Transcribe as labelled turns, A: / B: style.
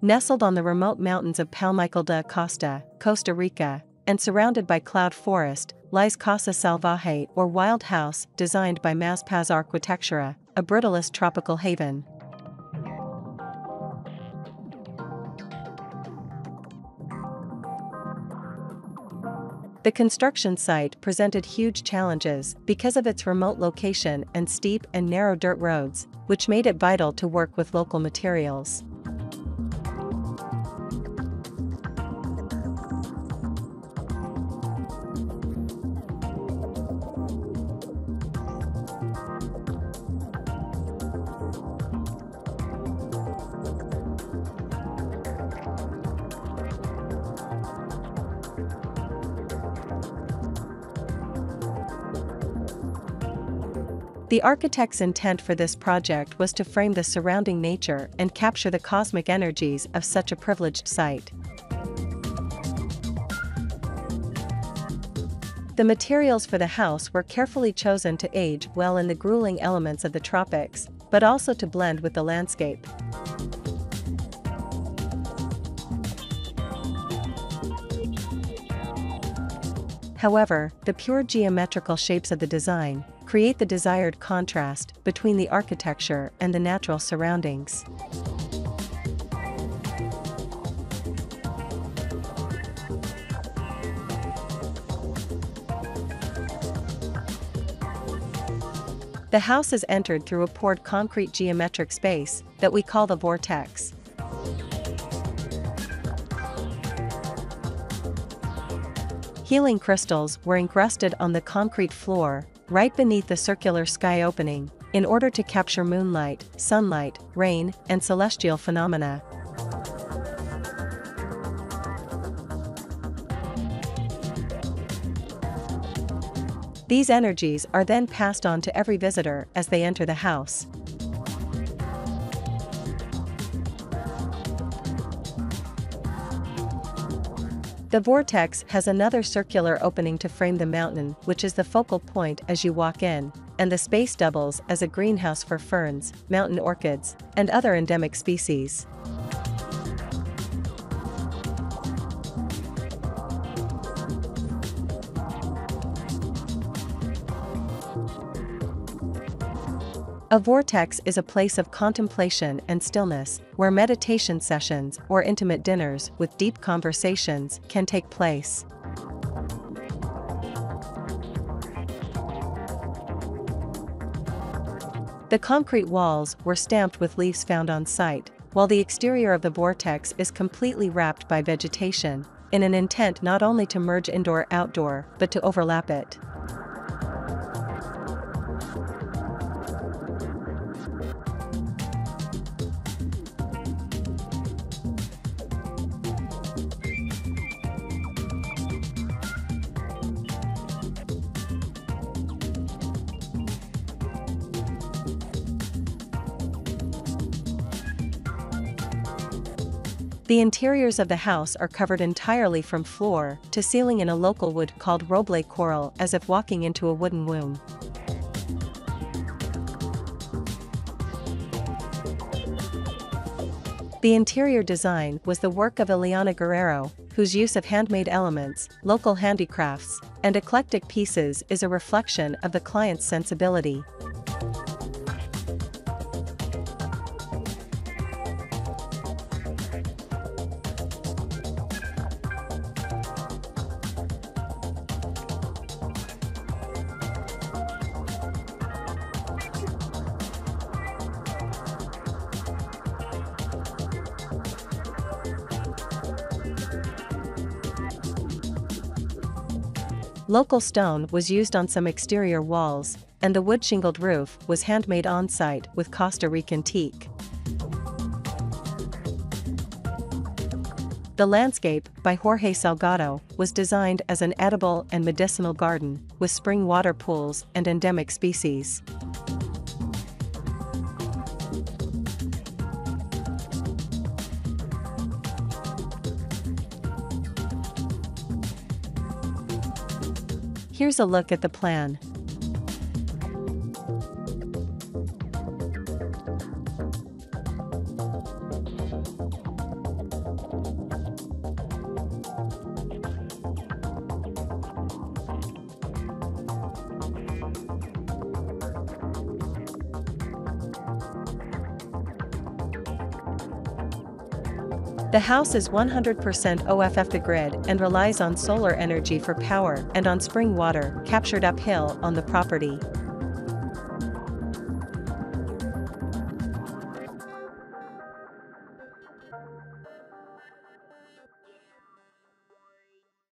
A: Nestled on the remote mountains of Palmicol da Costa, Costa Rica, and surrounded by cloud forest, lies Casa Salvaje or Wild House, designed by Mas Paz Arquitectura, a brutalist tropical haven. The construction site presented huge challenges because of its remote location and steep and narrow dirt roads, which made it vital to work with local materials. The architect's intent for this project was to frame the surrounding nature and capture the cosmic energies of such a privileged site. The materials for the house were carefully chosen to age well in the grueling elements of the tropics, but also to blend with the landscape. However, the pure geometrical shapes of the design create the desired contrast between the architecture and the natural surroundings. The house is entered through a poured concrete geometric space that we call the vortex. Healing crystals were incrusted on the concrete floor, right beneath the circular sky opening, in order to capture moonlight, sunlight, rain, and celestial phenomena. These energies are then passed on to every visitor as they enter the house. The vortex has another circular opening to frame the mountain, which is the focal point as you walk in, and the space doubles as a greenhouse for ferns, mountain orchids, and other endemic species. A vortex is a place of contemplation and stillness, where meditation sessions or intimate dinners with deep conversations can take place. The concrete walls were stamped with leaves found on site, while the exterior of the vortex is completely wrapped by vegetation, in an intent not only to merge indoor-outdoor, but to overlap it. The interiors of the house are covered entirely from floor to ceiling in a local wood called roble coral, as if walking into a wooden womb. The interior design was the work of Ileana Guerrero, whose use of handmade elements, local handicrafts, and eclectic pieces is a reflection of the client's sensibility. Local stone was used on some exterior walls, and the wood-shingled roof was handmade on-site with Costa Rican teak. The landscape, by Jorge Salgado, was designed as an edible and medicinal garden, with spring water pools and endemic species. Here's a look at the plan. The house is 100% OFF to grid and relies on solar energy for power and on spring water captured uphill on the property.